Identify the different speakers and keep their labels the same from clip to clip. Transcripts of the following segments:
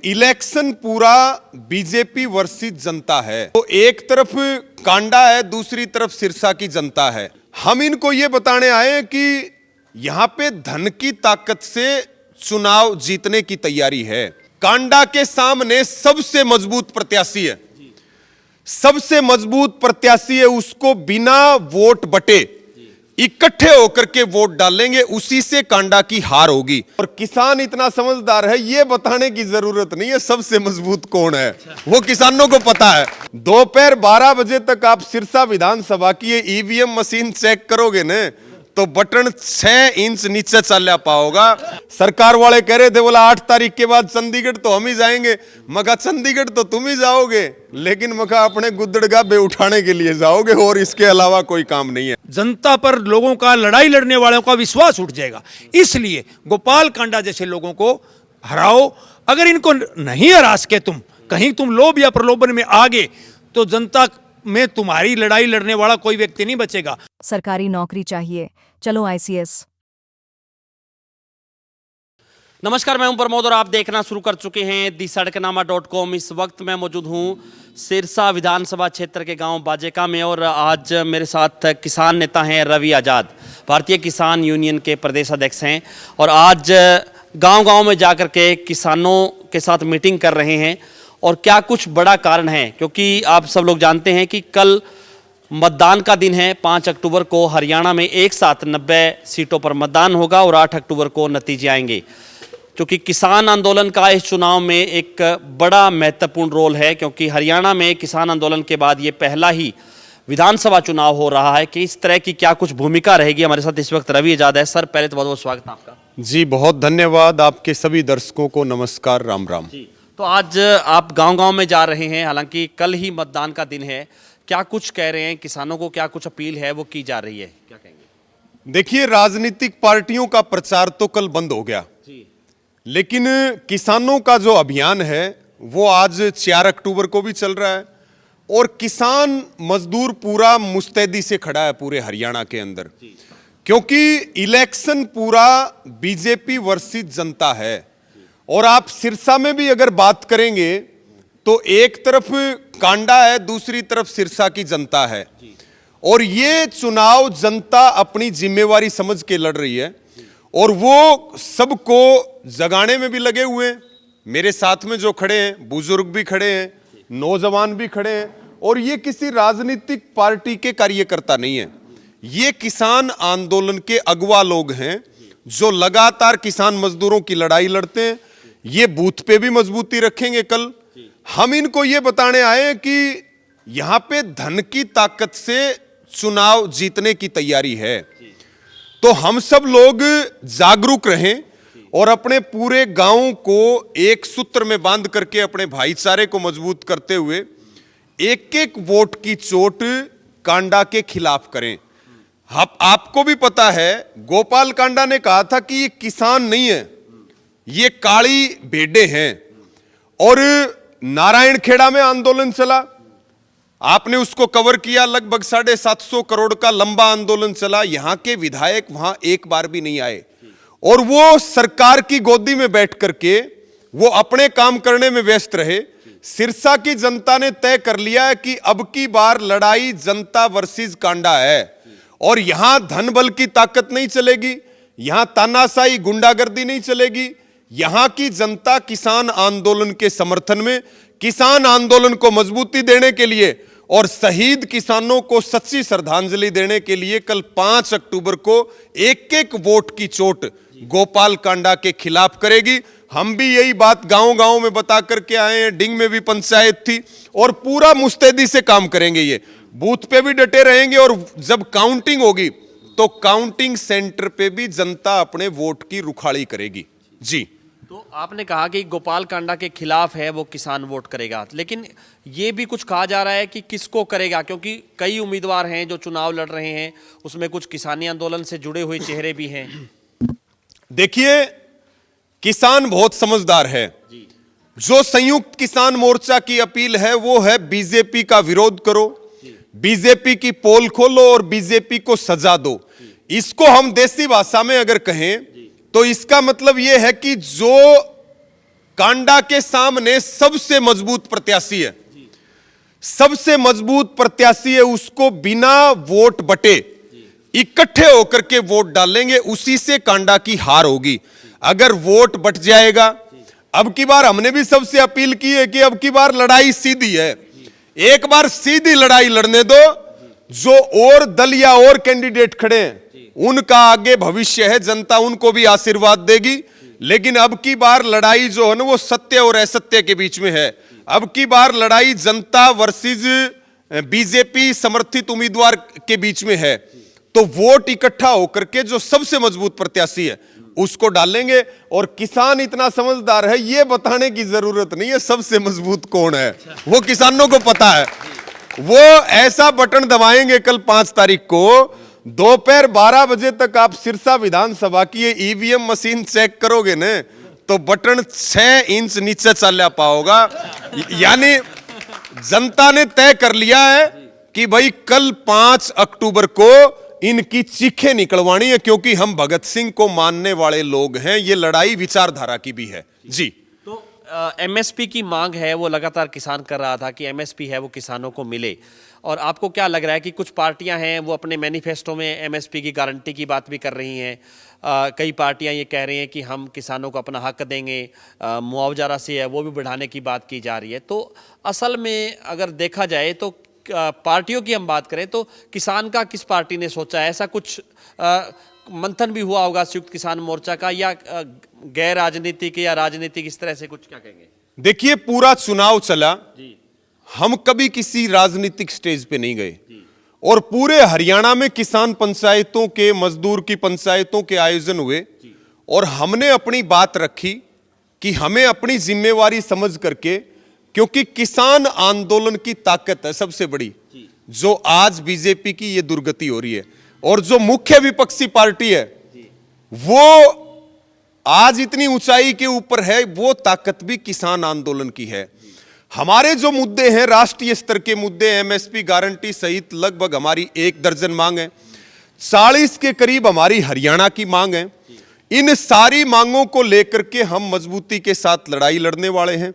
Speaker 1: Election पूरा BJP versus जनता है। तो एक तरफ कांडा है, दूसरी तरफ सिरसा की जनता है। हम इनको ये बताने आए हैं कि यहां पे धन की ताकत से चुनाव जीतने की तैयारी है। कांडा के सामने सबसे मजबूत प्रत्याशी है, सबसे मजबूत प्रत्याशी है, उसको बिना वोट बटे इकट्ठे होकर के वोट डालेंगे, उसी से कांडा की हार होगी। और किसान इतना समझदार है, ये बताने की जरूरत नहीं है सबसे मजबूत कौन है, वो किसानों को पता है। दोपहर 12 बजे तक आप सिरसा विधानसभा की ईवीएम मशीन चेक करोगे न, तो बटन 6 इंच नीचे चल पाओगा। सरकार वाले कह रहे थे बोला 8 तारीख के बाद चंडीगढ़ तो हम ही जाएंगे। मगा चंडीगढ़ तो तुम ही जाओगे, लेकिन मगा अपने गुद्दड़गाबे उठाने के लिए जाओगे, और इसके अलावा कोई काम नहीं है।
Speaker 2: जनता पर लोगों का, लड़ाई लड़ने वालों का विश्वास उठ जाएगा। इसलिए गोपाल कांडा जैसे लोगों को हराओ। अगर इनको नहीं हरा सके, तुम कहीं तुम लोभ या प्रलोभन में आ गए, तो जनता में तुम्हारी लड़ाई लड़ने वाला कोई व्यक्ति नहीं बचेगा।
Speaker 3: सरकारी नौकरी चाहिए, चलो आईसीएस।
Speaker 4: नमस्कार, मैं हूं प्रमोद और आप देखना शुरू कर चुके हैं दी-सड़कनामा.com। इस वक्त मैं मौजूद हूं सिरसा विधानसभा क्षेत्र के गांव बाजेका में, और आज मेरे साथ किसान नेता हैं रवि आज़ाद, भारतीय किसान यूनियन के प्रदेश अध्यक्ष हैं, और आज गांव-गांव में जाकर के किसानों के साथ मीटिंग कर रहे हैं। और क्या कुछ बड़ा कारण है, क्योंकि आप सब लोग जानते हैं कि कल मतदान का दिन है। 5 अक्टूबर को हरियाणा में एक साथ 90 सीटों पर मतदान होगा और 8 अक्टूबर को नतीजे आएंगे। क्योंकि किसान आंदोलन का इस चुनाव में एक बड़ा महत्वपूर्ण रोल है, क्योंकि हरियाणा में किसान आंदोलन के बाद ये पहला ही विधानसभा चुनाव हो रहा है। कि इस तरह की क्या कुछ भूमिका रहेगी। हमारे साथ इस वक्त रवि आज़ाद है। सर, पहले तो बहुत बहुत स्वागत है आपका।
Speaker 1: जी बहुत धन्यवाद। आपके सभी दर्शकों को नमस्कार, राम राम।
Speaker 4: जी, तो आज आप गांव-गांव में जा रहे हैं, हालांकि कल ही मतदान का दिन है। क्या कुछ कह रहे हैं किसानों को, क्या कुछ अपील है वो की जा रही है, क्या कहेंगे?
Speaker 1: देखिए, राजनीतिक पार्टियों का प्रचार तो कल बंद हो गया
Speaker 4: जी,
Speaker 1: लेकिन किसानों का जो अभियान है वो आज 4 अक्टूबर को भी चल रहा है। और किसान मजदूर पूरा मुस्तैदी से खड़ा है पूरे हरियाणा के अंदर, क्योंकि इलेक्शन पूरा बीजेपी वर्सेस जनता है। और आप सिरसा में भी अगर बात करेंगे तो एक तरफ कांडा है, दूसरी तरफ सिरसा की जनता है। और ये चुनाव जनता अपनी जिम्मेवारी समझ के लड़ रही है, और वो सबको जगाने में भी लगे हुए हैं। मेरे साथ में जो खड़े हैं, बुजुर्ग भी खड़े हैं, नौजवान भी खड़े हैं, और ये किसी राजनीतिक पार्टी के कार्यकर्ता नहीं है, ये किसान आंदोलन के अगवा लोग हैं जो लगातार किसान मजदूरों की लड़ाई लड़ते हैं। ये बूथ पे भी मजबूती रखेंगे कल। हम इनको ये बताने आए हैं कि यहां पे धन की ताकत से चुनाव जीतने की तैयारी है। तो हम सब लोग जागरूक रहें और अपने पूरे गांव को एक सूत्र में बांध करके अपने भाईचारे को मजबूत करते हुए एक एक वोट की चोट कांडा के खिलाफ करें। आपको भी पता है, गोपाल कांडा ने कहा था कि ये किसान नहीं है, ये काली भेड़ें हैं। और नारायण खेड़ा में आंदोलन चला, आपने उसको कवर किया। लगभग 750 करोड़ का लंबा आंदोलन चला। यहां के विधायक वहां एक बार भी नहीं आए, और वो सरकार की गोदी में बैठ करके वो अपने काम करने में व्यस्त रहे। सिरसा की जनता ने तय कर लिया है कि अब की बार लड़ाई जनता वर्सेस कांडा है, और यहां धन बल की ताकत नहीं चलेगी, यहां तानाशाही गुंडागर्दी नहीं चलेगी। यहां की जनता किसान आंदोलन के समर्थन में, किसान आंदोलन को मजबूती देने के लिए और शहीद किसानों को सच्ची श्रद्धांजलि देने के लिए कल 5 अक्टूबर को एक एक वोट की चोट गोपाल कांडा के खिलाफ करेगी। हम भी यही बात गांव-गांव में बता करके आए हैं। डिंग में भी पंचायत थी, और पूरा मुस्तैदी से काम करेंगे। ये बूथ पे भी डटे रहेंगे, और जब काउंटिंग होगी तो काउंटिंग सेंटर पे भी जनता अपने वोट की रुखाड़ी करेगी। जी,
Speaker 4: तो आपने कहा कि गोपाल कांडा के खिलाफ है वो किसान वोट करेगा, लेकिन ये भी कुछ कहा जा रहा है कि किसको करेगा, क्योंकि कई उम्मीदवार हैं जो चुनाव लड़ रहे हैं, उसमें कुछ किसानी आंदोलन से जुड़े हुए चेहरे भी हैं।
Speaker 1: देखिए, किसान बहुत समझदार है। जो संयुक्त किसान मोर्चा की अपील है वो है बीजेपी का विरोध करो, बीजेपी की पोल खोलो और बीजेपी को सजा दो। इसको हम देसी भाषा में अगर कहें तो इसका मतलब यह है कि जो कांडा के सामने सबसे मजबूत प्रत्याशी है, सबसे मजबूत प्रत्याशी है, उसको बिना वोट बटे इकट्ठे होकर के वोट डालेंगे, उसी से कांडा की हार होगी। अगर वोट बट जाएगा, अब की बार हमने भी सबसे अपील की है कि अब की बार लड़ाई सीधी है, एक बार सीधी लड़ाई लड़ने दो। जो और दल या और कैंडिडेट खड़े हैं उनका आगे भविष्य है, जनता उनको भी आशीर्वाद देगी। लेकिन अब की बार लड़ाई जो है ना वो सत्य और असत्य के बीच में है। अब की बार लड़ाई जनता वर्सेस बीजेपी समर्थित उम्मीदवार के बीच में है। तो वोट इकट्ठा होकर के जो सबसे मजबूत प्रत्याशी है उसको डालेंगे। और किसान इतना समझदार है, ये बताने की जरूरत नहीं है सबसे मजबूत कौन है, वो किसानों को पता है। वो ऐसा बटन दबाएंगे कल 5 तारीख को दोपहर 12 बजे तक। आप सिरसा विधानसभा की ये ईवीएम मशीन चेक करोगे न तो बटन 6 इंच नीचे चल पाओगा। यानी जनता ने तय कर लिया है कि भाई कल 5 अक्टूबर को इनकी चीखें निकलवानी है, क्योंकि हम भगत सिंह को मानने वाले लोग हैं। ये लड़ाई विचारधारा की भी है जी।
Speaker 4: तो एमएसपी की मांग है, वो लगातार किसान कर रहा था कि एमएसपी है वो किसानों को मिले। और आपको क्या लग रहा है कि कुछ पार्टियां हैं वो अपने मैनिफेस्टो में एमएसपी की गारंटी की बात भी कर रही हैं, कई पार्टियां ये कह रही हैं कि हम किसानों को अपना हक देंगे, मुआवजा राशि है वो भी बढ़ाने की बात की जा रही है। तो असल में अगर देखा जाए तो पार्टियों की हम बात करें तो किसान का किस पार्टी ने सोचा है? ऐसा कुछ मंथन भी हुआ होगा संयुक्त किसान मोर्चा का, या गैर राजनीतिक या राजनीतिक, इस तरह से कुछ, क्या कहेंगे?
Speaker 1: देखिए पूरा चुनाव चला, हम कभी किसी राजनीतिक स्टेज पे नहीं गए और पूरे हरियाणा में किसान पंचायतों के, मजदूर की पंचायतों के आयोजन हुए और हमने अपनी बात रखी कि हमें अपनी जिम्मेवारी समझ करके, क्योंकि किसान आंदोलन की ताकत है सबसे बड़ी, जो आज बीजेपी की ये दुर्गति हो रही है। और जो मुख्य विपक्षी पार्टी है वो आज इतनी ऊंचाई के ऊपर है, वो ताकत भी किसान आंदोलन की है। हमारे जो मुद्दे हैं राष्ट्रीय स्तर के मुद्दे, एमएसपी गारंटी सहित लगभग हमारी 1 दर्जन मांग है, 40 के करीब हमारी हरियाणा की मांग है। इन सारी मांगों को लेकर के हम मजबूती के साथ लड़ाई लड़ने वाले हैं।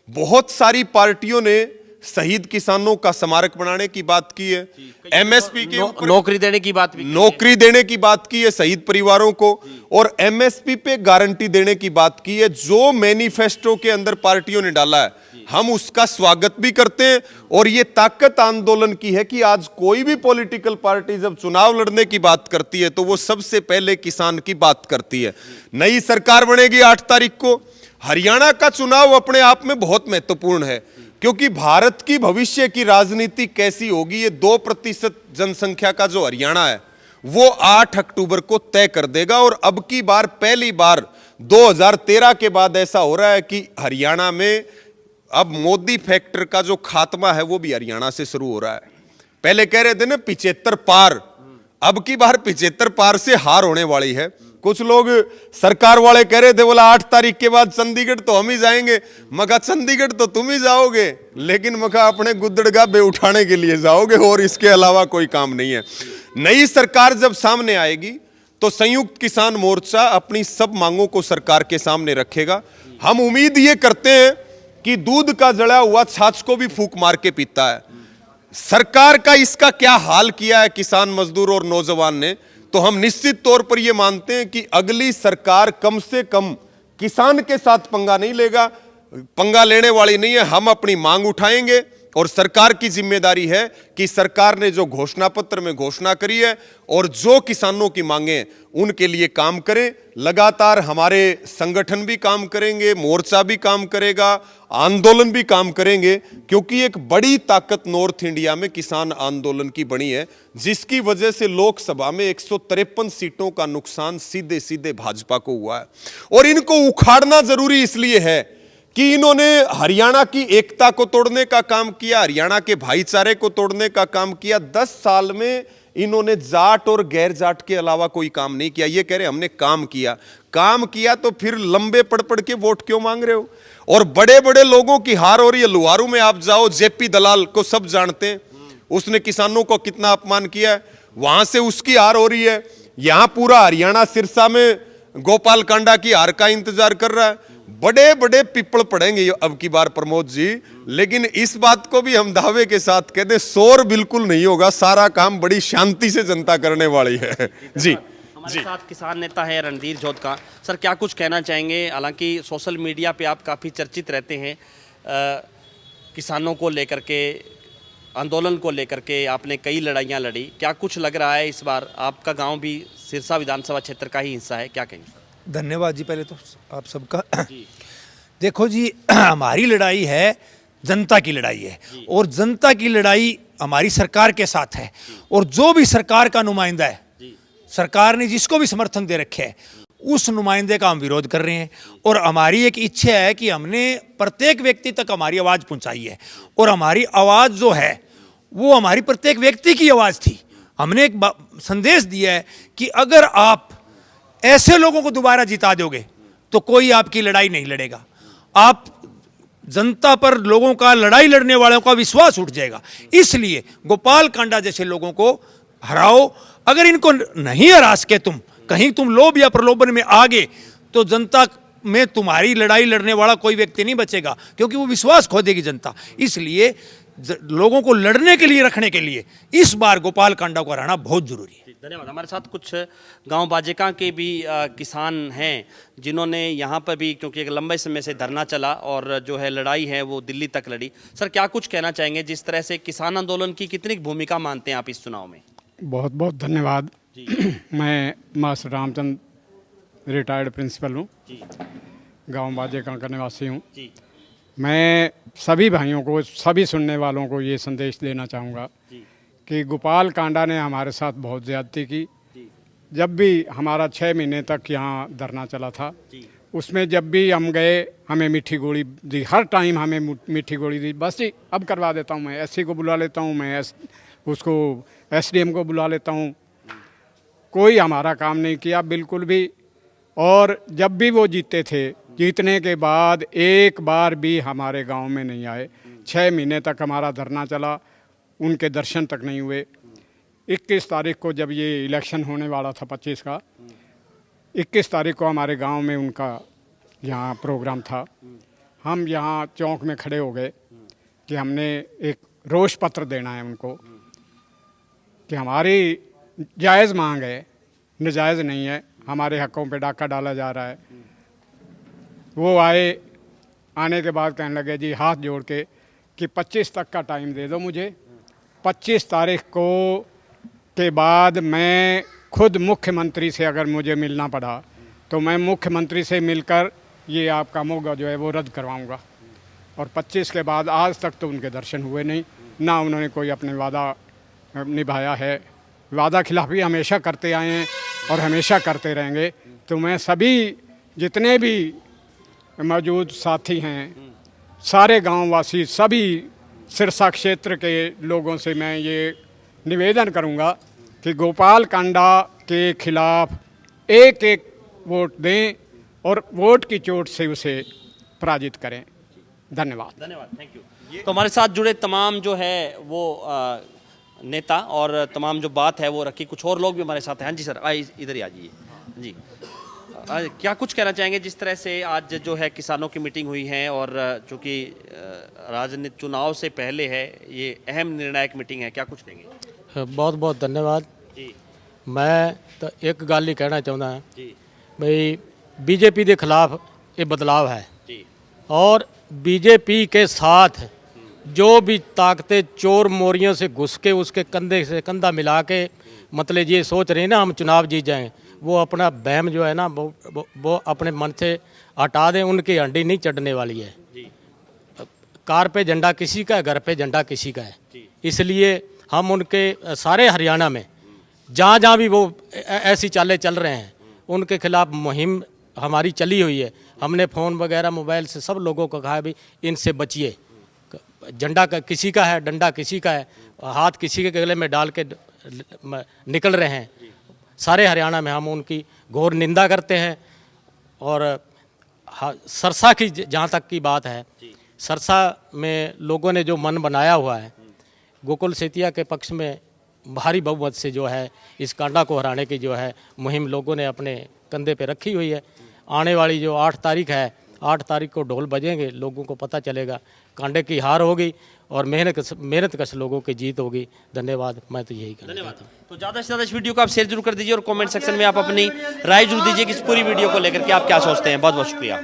Speaker 1: बहुत सारी पार्टियों ने शहीद किसानों का स्मारक बनाने की बात की है, एमएसपी के ऊपर
Speaker 4: नौकरी देने की बात भी की है।
Speaker 1: नौकरी देने की बात की है शहीद परिवारों को, और एमएसपी पे गारंटी देने की बात की है। जो मैनिफेस्टो के अंदर पार्टियों ने डाला है हम उसका स्वागत भी करते हैं। और ये ताकत आंदोलन की है कि आज कोई भी पॉलिटिकल पार्टी जब चुनाव लड़ने की बात करती है तो वो सबसे पहले किसान की बात करती है। नई सरकार बनेगी 8 तारीख को। हरियाणा का चुनाव अपने आप में बहुत महत्वपूर्ण है, क्योंकि भारत की भविष्य की राजनीति कैसी होगी ये 2% जनसंख्या का जो हरियाणा है वो 8 अक्टूबर को तय कर देगा। और अब की बार पहली बार 2013 के बाद ऐसा हो रहा है कि हरियाणा में अब मोदी फैक्टर का जो खात्मा है वो भी हरियाणा से शुरू हो रहा है। पहले कह रहे थे ना 75 पार, अब की बार 75 पार से हार होने वाली है। कुछ लोग सरकार वाले कह रहे थे बोला 8 तारीख के बाद चंडीगढ़ तो हम ही जाएंगे, मगा चंडीगढ़ तो तुम ही जाओगे, लेकिन मगा अपने गुद्दड़गा बे उठाने के लिए जाओगे और इसके अलावा कोई काम नहीं है। नई सरकार जब सामने आएगी तो संयुक्त किसान मोर्चा अपनी सब मांगों को सरकार के सामने रखेगा। हम उम्मीद ये करते हैं कि दूध का जड़ा हुआ छाछ को भी फूंक मार के पीता है। सरकार का इसका क्या हाल किया है किसान, मजदूर और नौजवान ने, तो हम निश्चित तौर पर यह मानते हैं कि अगली सरकार कम से कम किसान के साथ पंगा नहीं लेगा, पंगा लेने वाली नहीं है। हम अपनी मांग उठाएंगे और सरकार की जिम्मेदारी है कि सरकार ने जो घोषणा पत्र में घोषणा करी है और जो किसानों की मांगे उनके लिए काम करें। लगातार हमारे संगठन भी काम करेंगे, मोर्चा भी काम करेगा, आंदोलन भी काम करेंगे, क्योंकि एक बड़ी ताकत नॉर्थ इंडिया में किसान आंदोलन की बनी है, जिसकी वजह से लोकसभा में 153 सीटों का नुकसान सीधे सीधे भाजपा को हुआ है। और इनको उखाड़ना जरूरी इसलिए है कि इन्होंने हरियाणा की एकता को तोड़ने का काम किया, हरियाणा के भाईचारे को तोड़ने का काम किया। 10 साल में इन्होंने जाट और गैर जाट के अलावा कोई काम नहीं किया। ये कह रहे हमने काम किया तो फिर लंबे पढ़ पढ़ के वोट क्यों मांग रहे हो? और बड़े बड़े लोगों की हार हो रही है। लुहारू में आप जाओ, जेपी दलाल को सब जानते हैं, उसने किसानों को कितना अपमान किया है, वहां से उसकी हार हो रही है। यहां पूरा हरियाणा सिरसा में गोपाल कांडा की हार का इंतजार कर रहा है। बड़े बड़े पिपल पड़ेंगे ये अब की बार प्रमोद जी, लेकिन इस बात को भी हम दावे के साथ कह दें, शोर बिल्कुल नहीं होगा, सारा काम बड़ी शांति से जनता करने वाली है। जी
Speaker 4: हमारे साथ किसान नेता है रणधीर जोधका। सर, क्या कुछ कहना चाहेंगे? हालांकि सोशल मीडिया पे आप काफ़ी चर्चित रहते हैं, किसानों को लेकर के, आंदोलन को लेकर के आपने कई लड़ाइयाँ लड़ी। क्या कुछ लग रहा है इस बार? आपका गांव भी सिरसा विधानसभा क्षेत्र का ही हिस्सा है, क्या कहेंगे?
Speaker 2: धन्यवाद जी पहले तो आप सबका। देखो जी, हमारी लड़ाई है, जनता की लड़ाई है, और जनता की लड़ाई हमारी सरकार के साथ है। और जो भी सरकार का नुमाइंदा है, सरकार ने जिसको भी समर्थन दे रखे है, उस नुमाइंदे का हम विरोध कर रहे हैं। और हमारी एक इच्छा है कि हमने प्रत्येक व्यक्ति तक हमारी आवाज़ पहुंचाई है, और हमारी आवाज़ जो है वो हमारी प्रत्येक व्यक्ति की आवाज़ थी। हमने एक संदेश दिया है कि अगर आप ऐसे लोगों को दोबारा जिता दोगे तो कोई आपकी लड़ाई नहीं लड़ेगा। आप जनता पर, लोगों का, लड़ाई लड़ने वालों का विश्वास उठ जाएगा। इसलिए गोपाल कांडा जैसे लोगों को हराओ। अगर इनको नहीं हरा सके तुम, कहीं तुम लोभ या प्रलोभन में आ गए, तो जनता में तुम्हारी लड़ाई लड़ने वाला कोई व्यक्ति नहीं बचेगा, क्योंकि वो विश्वास खो देगी जनता। इसलिए लोगों को लड़ने के लिए, रखने के लिए इस बार गोपाल कांडा को हराना बहुत जरूरी है।
Speaker 4: धन्यवाद। हमारे साथ कुछ गांव बाजेका के भी किसान हैं, जिन्होंने यहाँ पर भी, क्योंकि एक लंबे समय से धरना चला और जो है लड़ाई है वो दिल्ली तक लड़ी। सर, क्या कुछ कहना चाहेंगे? जिस तरह से किसान आंदोलन की कितनी भूमिका मानते हैं आप इस चुनाव में?
Speaker 5: बहुत बहुत धन्यवाद। मैं मास्टर रामचंद्र रिटायर्ड प्रिंसिपल हूँ, गांव बाजेका का निवासी हूँ। मैं सभी भाइयों को, सभी सुनने वालों को ये संदेश देना चाहूँगा कि गोपाल कांडा ने हमारे साथ बहुत ज़्यादती की। जब भी हमारा 6 महीने तक यहाँ धरना चला था, उसमें जब भी हम गए, हमें मीठी गोली दी, हर टाइम हमें मीठी गोली दी। बस जी, अब करवा देता हूँ, मैं एससी को बुला लेता हूँ, मैं उसको एसडीएम को बुला लेता हूँ। कोई हमारा काम नहीं किया बिल्कुल भी। और जब भी वो जीते थे, जीतने के बाद एक बार भी हमारे गांव में नहीं आए। 6 महीने तक हमारा धरना चला, उनके दर्शन तक नहीं हुए। 21 तारीख को जब ये इलेक्शन होने वाला था 25 का, 21 तारीख को हमारे गांव में उनका यहाँ प्रोग्राम था। हम यहाँ चौक में खड़े हो गए कि हमने एक रोष पत्र देना है उनको कि हमारी जायज़ मांग है, नाजायज़ नहीं है, हमारे हकों पे डाका डाला जा रहा है। वो आए, आने के बाद कहने लगे जी हाथ जोड़ के कि 25 तक का टाइम दे दो मुझे। 25 तारीख को के बाद मैं खुद मुख्यमंत्री से अगर मुझे मिलना पड़ा तो मैं मुख्यमंत्री से मिलकर ये आपका मौका जो है वो रद्द करवाऊंगा। और 25 के बाद आज तक तो उनके दर्शन हुए नहीं, ना उन्होंने कोई अपने वादा निभाया है। वादा खिलाफी हमेशा करते आए हैं और हमेशा करते रहेंगे। तो मैं सभी जितने भी मौजूद साथी हैं, सारे गांववासी, सभी सिरसा क्षेत्र के लोगों से मैं ये निवेदन करूंगा कि गोपाल कांडा के खिलाफ एक एक वोट दें और वोट की चोट से उसे पराजित करें। धन्यवाद।
Speaker 4: धन्यवाद, थैंक यू। तो हमारे साथ जुड़े तमाम जो है वो नेता और तमाम जो बात है वो रखी। कुछ और लोग भी हमारे साथ हैं। हाँ जी सर, इधर ही आ जाइए जी। क्या कुछ कहना चाहेंगे? जिस तरह से आज जो है किसानों की मीटिंग हुई है और चूँकि राजनीतिक चुनाव से पहले है, ये अहम निर्णायक मीटिंग है, क्या कुछ कहेंगे?
Speaker 6: बहुत बहुत धन्यवाद
Speaker 4: जी।
Speaker 6: मैं तो एक गल ही कहना चाहता हाँ
Speaker 4: जी
Speaker 6: बई बीजेपी के खिलाफ ये बदलाव है
Speaker 4: जी
Speaker 6: और बीजेपी के साथ जो भी ताकतें चोर मोरियों से घुस के उसके कंधे से कंधा मिला के मतलब ये सोच रहे हैं ना हम चुनाव जीत जाएं, वो अपना बहम जो है ना वो अपने मन से हटा दें। उनकी हंडी नहीं चढ़ने वाली है। कार पे झंडा किसी का है, घर पे झंडा किसी का है। इसलिए हम उनके सारे हरियाणा में जहाँ जहाँ भी वो ऐसी चालें चल रहे हैं उनके खिलाफ मुहिम हमारी चली हुई है। हमने फ़ोन वगैरह मोबाइल से सब लोगों को कहा है भी इनसे बचिए। झंडा का किसी का है, डंडा किसी का है, हाथ किसी के गले में डाल के निकल रहे हैं। सारे हरियाणा में हम उनकी घोर निंदा करते हैं। और सरसा की जहाँ तक की बात है, सरसा में लोगों ने जो मन बनाया हुआ है, गोकुल सेतिया के पक्ष में भारी बहुमत से जो है इस कांडा को हराने की जो है मुहिम लोगों ने अपने कंधे पे रखी हुई है। आने वाली जो 8 तारीख है 8 तारीख को ढोल बजेंगे, लोगों को पता चलेगा कांडे की हार होगी और मेहनत लोगों की जीत होगी। धन्यवाद, मैं तो यही कहना चाहता हूँ।
Speaker 4: तो ज़्यादा से ज़्यादा इस वीडियो को आप शेयर जरूर कर दीजिए और कमेंट सेक्शन में आप अपनी राय जरूर दीजिए कि इस पूरी वीडियो को लेकर के आप क्या सोचते हैं। बहुत बहुत शुक्रिया।